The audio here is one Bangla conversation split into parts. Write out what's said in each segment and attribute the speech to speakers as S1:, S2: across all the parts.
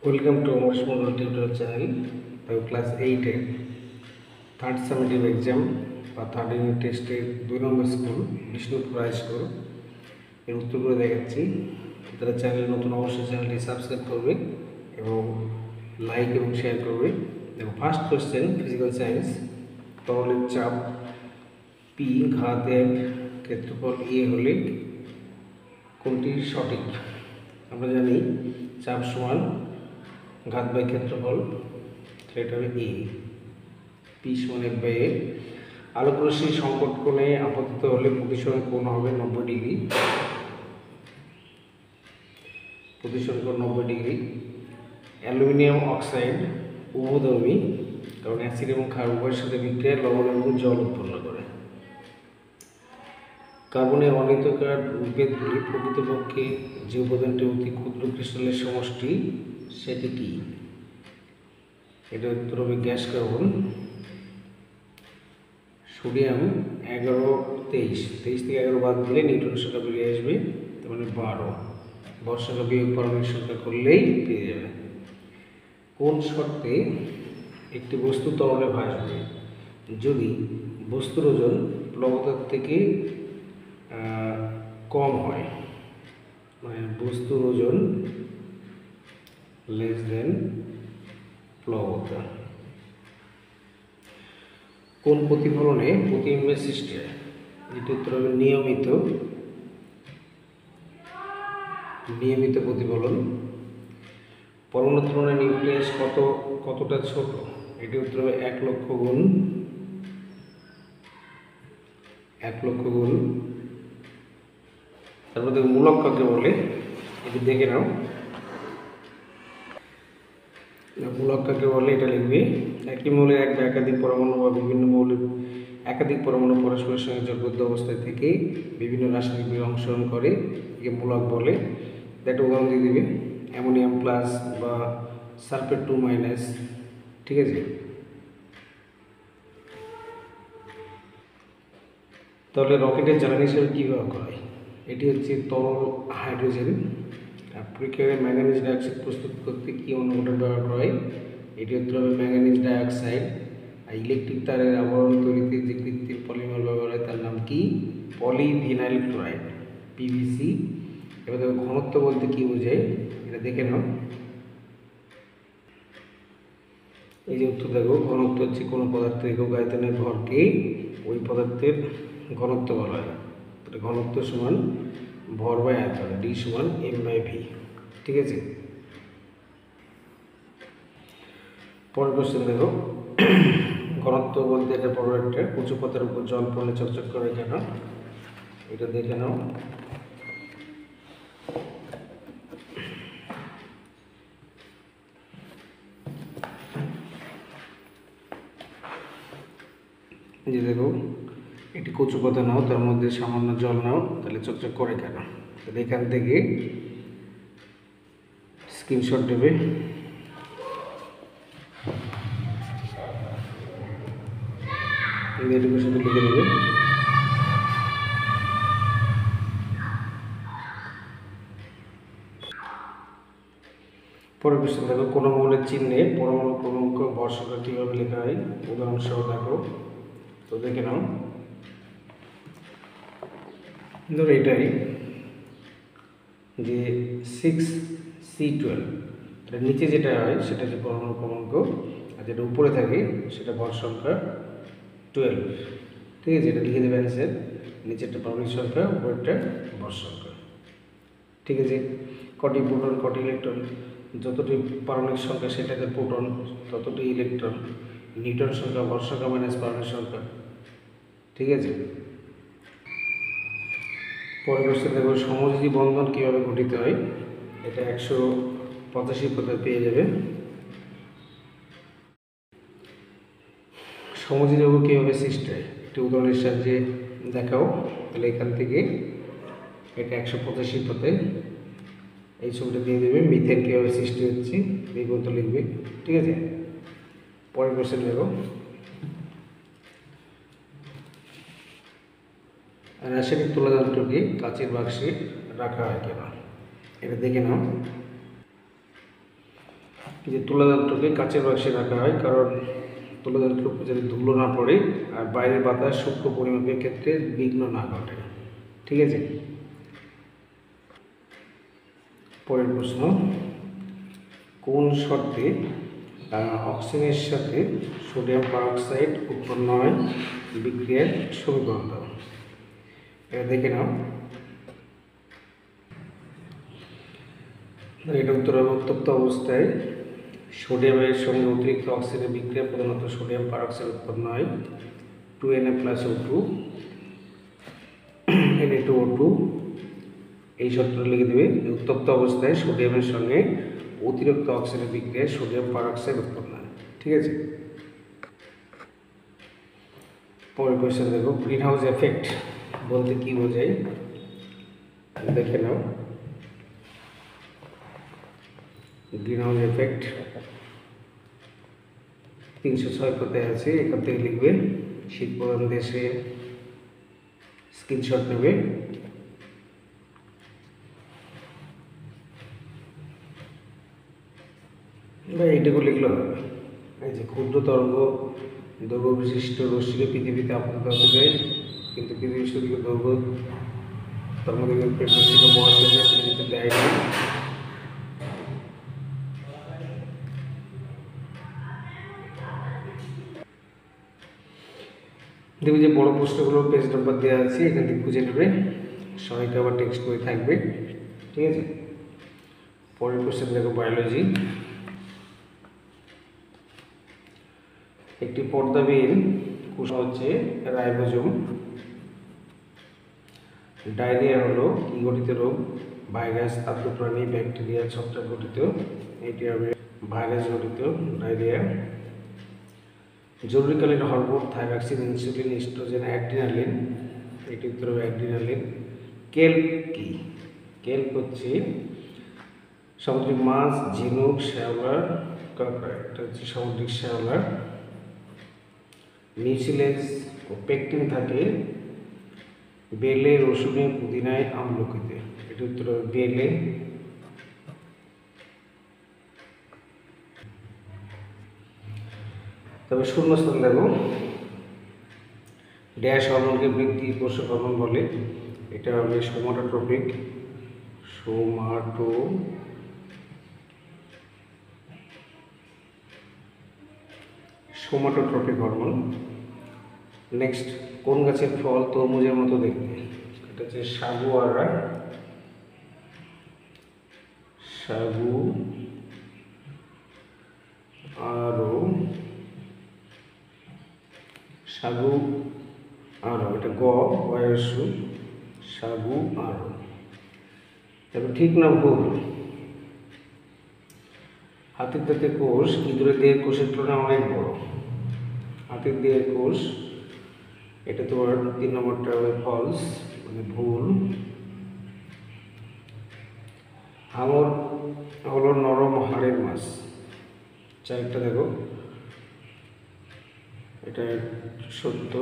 S1: ওয়েলকাম টু আমার মডেল টিউটোরিয়াল চ্যানেল। তো ক্লাস 8-এর থার্ড সামেটিভ এক্সাম বা থার্ড ইউনিট টেস্টের 2 নম্বর স্কুল বিষ্ণুপুর হাই স্কুল এর উত্তরগুলো দেখাচ্ছি। যারা চ্যানেল নতুন অবশ্যই চ্যানেলটি সাবস্ক্রাইব করবে এবং লাইক এবং শেয়ার করবে। এবং ফার্স্ট কোয়েশ্চেন ফিজিক্যাল সায়েন্স, তরলের চাপ পি ঘাতের ক্ষেত্রফল এ হলে কোনটি সঠিক? আমরা জানি চাপ সমান ঘাত বাই ক্ষেত্রফল, এটা হবে এ, পি সমান এফ বাই এ। আলোক রশ্মি সংকট কোণে আপতিত হলে প্রতিসরণ কোণ হবে 90 ডিগ্রি, প্রতিসরণ কোণ 90 ডিগ্রি। অ্যালুমিনিয়াম অক্সাইড উভধর্মী, কারণ অ্যাসিড এবং ক্ষার উভয়ের সাথে বিক্রিয়ায় লবণ এবং জল উৎপন্ন করে। কার্বনের অনিয়মিতাকার উদ্ভিদগুলি প্রকৃতপক্ষে যে উপাদানটি অতি ক্ষুদ্র ক্রিস্টালের সমষ্টি, সেটি কি? এটা উত্তর হবে গ্যাস কার্বন। সোডিয়াম 11 23 থেকে 11 বাদ দিলে নিউটন সংখ্যা বেরিয়ে আসবে, তার মানে 12। ভর সংখ্যা বিয়োগ পারমাণবিক সংখ্যা করলেই পেয়ে যাবে। কোন শর্তে একটি বস্তু তরলে ভাসবে? যদি বস্তুর ওজন প্লবতার থেকে কম হয়, মানে বস্তুর ওজন লেস দেন প্লবতা। কোন প্রতিফলনে প্রতিবিম্বের সৃষ্টি হয়? এটি উত্তর হবে নিয়মিত প্রতিফলন। পরমাণুর তুলনায় নিউক্লিয়াস কতটা ছোট? এটি উত্তর হবে 1 লক্ষ গুণ। তারপর দেখো মূলক কাকে বলে, এটি দেখে নাও। মূলক কাকে বলে এটা লিখবে। একই মৌলের এক বা একাধিক পরমাণু বা বিভিন্ন মৌলের একাধিক পরমাণু পরস্পরের সঙ্গে জোটবদ্ধ অবস্থায় থেকে বিভিন্ন রাসায়নিক বিক্রিয়া অংশগ্রহণ করে, একে মূলক বলে। একটা উদাহরণ দিয়ে দিবে, অ্যামোনিয়াম প্লাস বা সালফেট 2-, ঠিক আছে। তাহলে রকেটের জ্বালানি হিসেবে কী ব্যবহার করা হয়? এটি হচ্ছে তরল হাইড্রোজেন। প্রক্রিয়ায় ম্যাঙ্গানিজ ডাইঅক্সাইড প্রস্তুত করতে কী অনুঘটক ব্যবহার করা হয়? এটি উত্তর হবে ম্যাঙ্গানিজ ডাইঅক্সাইড। আর ইলেকট্রিক তারের আবরণ তৈরিতে যে কৃত্রিম পলিমার ব্যবহার হয় তার নাম কি? Polyvinyl chloride, PVC. এবার দেখো ঘনত্ব বলতে কী বোঝায়, এটা দেখে নাও। এই যে উত্তর দেখো, ঘনত্ব হচ্ছে কোনো পদার্থের একক আয়তনের ভরকে ওই পদার্থের ঘনত্ব বলা হয়। তাহলে ঘনত্ব সমান ভর বাই আয়তন, ডি সমান এম বাই ভি, ঠিক আছে। পরের কোশ্চেন দেখো, ঘনত্ব বলতে এটা বড় একটা উঁচু পাতার উপর জল পড়লে চকচক করে কেন? এটা দেখে নাও। যে দেখো, একটি কচু পাতা নাও, তার মধ্যে সামান্য জল নাও, তাহলে চকচক করে কেন? তাহলে এখান থেকে স্ক্রিনশট দেবে। এটুকু শুধু লিখে দেবে। পরের প্রশ্ন দেখো, কোনো মৌলের চিহ্নে পরমাণু ক্রমাঙ্ক ভর সংখ্যা কীভাবে লেখা হয়? উদাহরণসহ দেখো, তো দেখে নাও। ধরো এটাই যে 6C12, এটা নিচে যেটা হয় সেটা হচ্ছে পরমাণু ক্রমাঙ্ক, আর যেটা উপরে থাকে সেটা ভর সংখ্যা 12, ঠিক আছে। এটা লিখে দেবে অ্যান্সার, নিচেরটা পারমাণবিক সংখ্যা, উপরেরটা ভর সংখ্যা, ঠিক আছে। কটি প্রোটন কটি ইলেকট্রন, যতটি পারমাণবিক সংখ্যা সেটাতে প্রোটন ততটি ইলেকট্রন। নিউটন সংখ্যা ভর সংখ্যা মাইনাস পারমাণবিক সংখ্যা, ঠিক আছে। পরের প্রশ্ন দেখো, সমযোজী বন্ধন কীভাবে গঠিত হয়? এটা 185 পদে পেয়ে যাবে। সমযোজী যৌগ কীভাবে সৃষ্টি হয়? একটি উদাহরণের সাহায্যে দেখাও। তাহলে এখান থেকে এটা 185 পদে এই ছবিটা দিয়ে দেবে। মিথেন কীভাবে সৃষ্টি হচ্ছে এই পর্যন্ত লিখবে, ঠিক আছে। পরের কোশ্চেন দেখো, রাসায়নিক তুলা যন্ত্রকে কাচের বাক্সে রাখা হয় কেন? এটা দেখে নাও। যে তুলা যন্ত্রকে কাচের বাক্সে রাখা হয়, কারণ তুলা যন্ত্রের উপর যাতে ধুলো না পড়ে আর বাইরের বাতাস সূক্ষ্ম পরিমাপের ক্ষেত্রে বিঘ্ন না ঘটে। ঠিক আছে, পরের প্রশ্ন, কোন শর্তে অক্সিজেনের সাথে সোডিয়াম পারঅক্সাইড উৎপন্ন হয়? বিক্রিয়ার সমীকরণ দাও। এটা দেখে নাও। এটা উত্তর হবে, উত্তপ্ত অবস্থায় সোডিয়ামের সঙ্গে অতিরিক্ত অক্সিজেনের বিক্রিয়া প্রধানত সোডিয়াম পারঅক্সাইড উৎপন্ন হয়, 2Na+O2 Na2O2। এই শর্তটা লিখে দেবে, উত্তপ্ত অবস্থায় সোডিয়ামের সঙ্গে অতিরিক্ত অক্সিজেনের বিক্রিয়ায় সোডিয়াম পারঅক্সাইড উৎপন্ন হয়। ঠিক আছে, পরের কোয়েশ্চেন দেখো, গ্রিন হাউস এফেক্ট বলতে কি বোঝায়? দেখে নাও। গ্রিন হাউস এফেক্ট 306 কথায় আছে, এখান থেকে লিখবে। শীত প্রধান দেশে স্ক্রিনশট নেবে। এইটুকু লিখলে হবে। এই যে ক্ষুদ্র তরঙ্গ দৈর্ঘ্য বিশিষ্ট রশ্মিকে পৃথিবীতে আপতিত হতে দেয়, কিন্তু পৃথিবীর সূর্য দৈর্ঘ্য তরঙ্গদৈর্ঘ্যের রশ্মিকে মহাশূন্যে পৃথিবীতে দেয় না। দেখবে যে বড় প্রশ্নগুলো পেজ নাম্বার দেওয়া আছে, এখান থেকে খুঁজে নেবে, সবাইকে আবার টেক্সট বই থাকবে। ঠিক আছে, পরের কোশ্চেন দেখো, বায়োলজি। একটি পর্দাবিহীন কোষ হচ্ছে রাইবোজোম। ডায়রিয়া হলো কি গঠিত রোগ? ভাইরাস, আর্দ্র প্রাণী, ব্যাকটেরিয়া, ছত্রাক গঠিত। এটি হবে ভাইরাস গঠিত ডায়রিয়া। জরুরিকালীন hormone thyroxine, insulin, oestrogen, adrenaline. এটি উত্তর হবে অ্যাড্রিনালিন। কেল্প কি? কেল্প হচ্ছে সামুদ্রিক মাছ, ঝিনুক, শ্যাওলা, কাঁকড়া। এটা হচ্ছে সামুদ্রিক শ্যাওলা। মিউসিলেজ ও পেকটিন থাকে বেলে, রসুনে, পুদিনায়, আমলকিতে। এটি উত্তর হবে বেলে। তবে শূন্যস্থান দেখো, ড্যাশ হরমোনকে বৃদ্ধি পোষক হরমোন বলে। এটা হবে সোমাটোট্রপিক। Somatotropic hormone. নেক্সট, কোন গাছের ফল তরমুজের মতো দেখতে? এটা হচ্ছে সাগুয়ারা। সাগু আরো, এটা গয়সু, সাগু আরো। তবে ঠিক না ভুল? হাতির দাঁতের কোষ ইঁদুরের দেহের কোষের তুলনায় অনেক বড়। হাতির দেহের কোষ, এটা তোমার 3 নম্বরটা হবে ফলস, মানে ভুল। হাঙর হলো নরম হাড়ের মাছ। চারটা দেখো, এটা সত্য।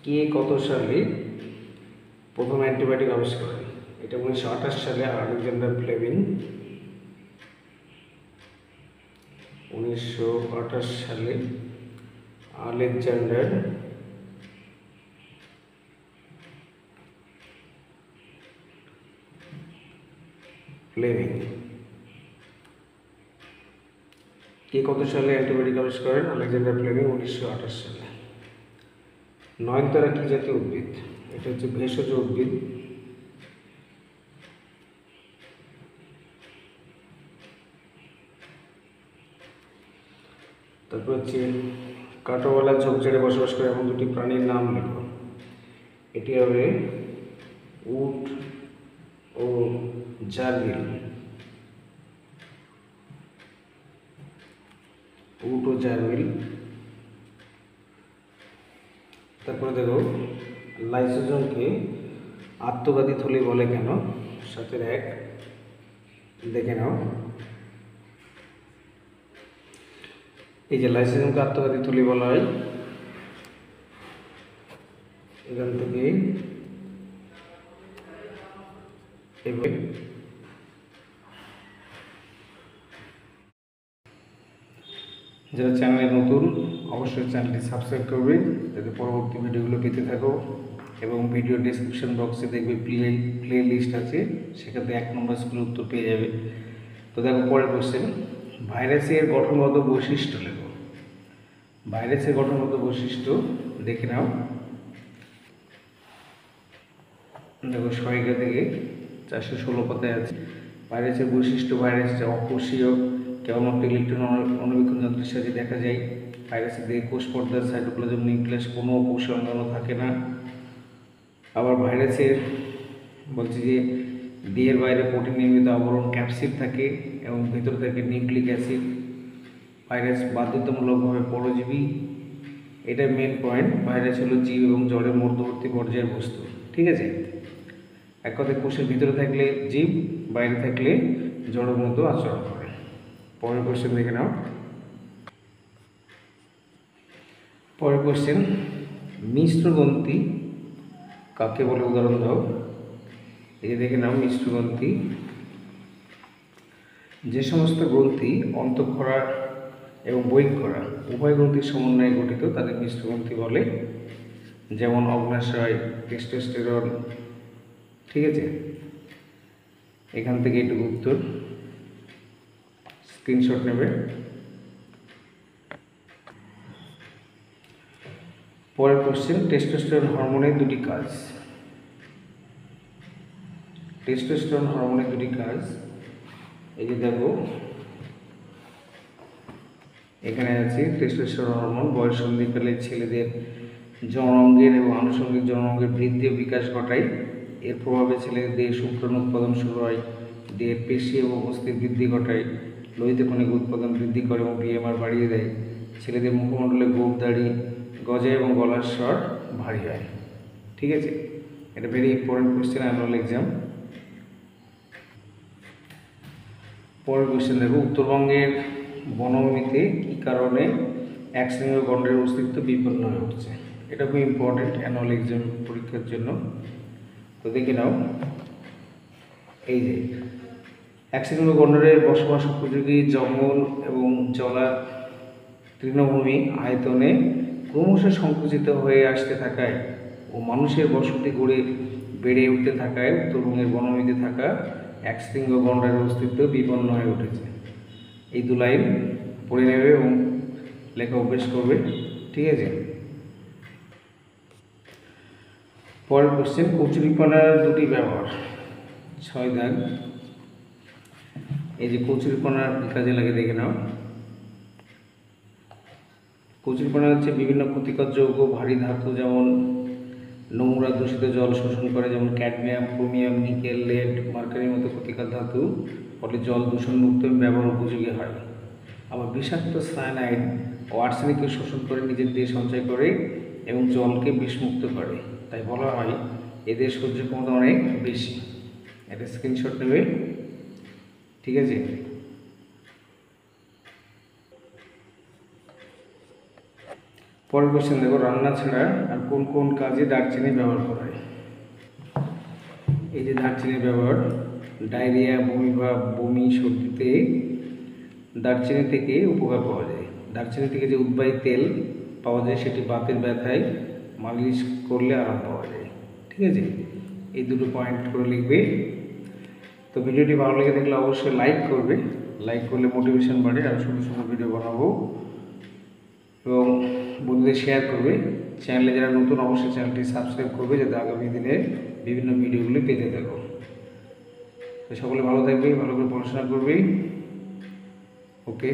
S1: কে কত সালে প্রথম অ্যান্টিবায়োটিক আবিষ্কার করেন? এটা 1928 সালে আলেকজান্ডার ফ্লেমিং। 1928 সালে আলেকজান্ডার ফ্লেমিং। কে কত সালে অ্যান্টিবায়োটিক আবিষ্কার করেন? আলেকজান্ডার ফ্লেমিং 1928 সালে। নয়নতারা কি জাতীয় উদ্ভিদ? এটা হচ্ছে ভেষজ উদ্ভিদ। তারপর হচ্ছে কাঁটাওয়ালা ঝোপঝাড়ে বসবাস করে এমন দুটি প্রাণীর নাম লেখো। এটি হবে উট ও জারবিল। উট ও জারবিল। তারপরে দেখো, লাইসোজোমকে আত্মঘাতী থলি বলে কেন? 7-1 দেখে নাও। এই যে লাইসোজোমকে আত্মঘাতী থলি বলা হয়, এখান থেকে এভাবে যারা চ্যানেলে নতুন অবশ্যই চ্যানেলটি সাবস্ক্রাইব করবে যাতে পরবর্তী ভিডিওগুলো পেতে থাকো, এবং ভিডিও ডেসক্রিপশন বক্সে দেখবে প্লে লিস্ট আছে, সেখান থেকে 1 নম্বর স্কুলের উত্তর পেয়ে যাবে। তো দেখো পরের কোশ্চেন, ভাইরাসের গঠনগত বৈশিষ্ট্য লেখো। ভাইরাসের গঠনগত বৈশিষ্ট্য দেখে নাও। দেখো সহায়িকা থেকে 416 পাতায় আছে। ভাইরাসের বৈশিষ্ট্য, ভাইরাসটা অকোষীয়, কেবলমাত্র ইলেকট্রন অনুবীক্ষণ যন্ত্রের সাহায্যে দেখা যায়। ভাইরাসের দেহে কোষ পর্দার সাইটোপ্লাজম নিউক্লিয়াস কোনো কোষ অঙ্গাণু থাকে না। আবার ভাইরাসের বলছে যে দেহের বাইরে প্রোটিন নির্মিত আবরণ ক্যাপসিড থাকে এবং ভেতরে থাকে নিউক্লিক অ্যাসিড। ভাইরাস বাধ্যতামূলকভাবে পরজীবী, এটা মেন পয়েন্ট। ভাইরাস হলো জীব এবং জড়ের মধ্যবর্তী পর্যায়ের বস্তু, ঠিক আছে। এক কথায় কোষের ভিতরে থাকলে জীব, বাইরে থাকলে জড়ের মতো আচরণ করে। পরের কোশ্চেন দেখে নাও। পরের কোশ্চেন, মিশ্র গ্রন্থি কাকে বলে উদাহরণ দাও। এই যে দেখে নাও, মিশ্র গ্রন্থি যে সমস্ত গ্রন্থি অন্তঃক্ষরা এবং বহিঃক্ষরা উভয় গ্রন্থির সমন্বয়ে গঠিত তাদের মিশ্র গ্রন্থি বলে, যেমন অগ্নাশয়, টেস্টোস্টেরন, ঠিক আছে। এখান থেকে এটুকু উত্তর, স্ক্রিনশট নেবে। পরের কোশ্চেন, টেস্টোস্টেরন হরমোনের দুটি কাজ। টেস্টোস্টেরন হরমোনের দুটি কাজ, এই যে দেখো এখানে আছে। টেস্টোস্টেরন হরমোন বয়ঃসন্ধিকালে ছেলেদের যৌনাঙ্গের এবং আনুষঙ্গিক যৌনাঙ্গের বৃদ্ধি ও বিকাশ ঘটায়। এর প্রভাবে ছেলেদের দেহে শুক্রাণু উৎপাদন শুরু হয়, দেহের পেশি এবং অস্থির বৃদ্ধি ঘটায়, লোহিত কণিক উৎপাদন বৃদ্ধি করে এবং বিএমআর বাড়িয়ে দেয়। ছেলেদের মুখমণ্ডলে গোঁফ দাড়ি গজে এবং গলার স্বর ভারী হয়, ঠিক আছে। এটা very important question, annual exam. পরের কোয়েশ্চেন দেখো, উত্তরবঙ্গের বনভূমিতে কী কারণে এক শ্রেণীর গণ্ডের অস্তিত্ব বিপন্ন হয়ে উঠছে। এটা খুব ইম্পর্টেন্ট অ্যানুয়াল এক্সাম পরীক্ষার জন্য। তো দেখে নাও, এই যে এক শ্রেণীর গণ্ডের বসবাস উপযোগী জঙ্গল এবং জলা তৃণভূমি আয়তনে ক্রমশ সংকুচিত হয়ে আসতে থাকায় ও মানুষের বসতি গড়ে বেড়ে উঠতে থাকায় উত্তরবঙ্গের বনভূমিতে থাকা এক শৃঙ্গ গণ্ডারের অস্তিত্ব বিপন্ন হয়ে উঠেছে। এই 2 লাইন পড়ে নেবে এবং লেখা অভ্যেস করবে, ঠিক আছে। পরের কোশ্চেন, কচুরিপানার দুটি ব্যবহার। 6 দাগ। এই যে কচুরিপানা কী কাজে লাগে দেখে নাও। কচুরিপানা হচ্ছে বিভিন্ন ক্ষতিকর যৌগ, ভারী ধাতু যেমন নোংরা দূষিত জল শোষণ করে, যেমন ক্যাডমিয়াম, ক্রোমিয়াম, নিকেল, লেড, মার্কারির মতো ক্ষতিকর ধাতু, ফলে জল দূষণমুক্ত এবং ব্যবহার উপযোগী হয়। আবার বিষাক্ত সায়ানাইড ও আর্সেনিককে শোষণ করে নিজের দেহে সঞ্চয় করে এবং জলকে বিষমুক্ত করে। তাই বলা হয় এদের সহ্য ক্ষমতা অনেক বেশি। এটা স্ক্রিনশট নেবে, ঠিক আছে। পরের কোশ্চেন দেখো, রান্না ছাড়া আর কোন কোন কাজে দারচিনি ব্যবহার করা হয়। এই যে দারচিনির ব্যবহার, ডায়রিয়া, বমি, সর্দিতে দারচিনি থেকে উপকার পাওয়া যায়। দারচিনি থেকে যে উদ্বায়ী তেল পাওয়া যায় সেটি বাতের ব্যথায় মালিশ করলে আরাম পাওয়া যায়, ঠিক আছে। এই 2টো পয়েন্ট করে লিখবে। তো ভিডিওটি ভালো লেগে থাকলে অবশ্যই লাইক করবে, লাইক করলে মোটিভেশন বাড়ে, আর সুন্দর সুন্দর ভিডিও বানাবো। এবং বন্ধুদের শেয়ার করবে। চ্যানেলে যারা নতুন অবশ্যই চ্যানেলটি সাবস্ক্রাইব করবে যাতে আগামী দিনে বিভিন্ন ভিডিওগুলি পেতে থাকো। তো সকলে ভালো থাকবে, ভালো করে পড়াশোনা করবে। ওকে।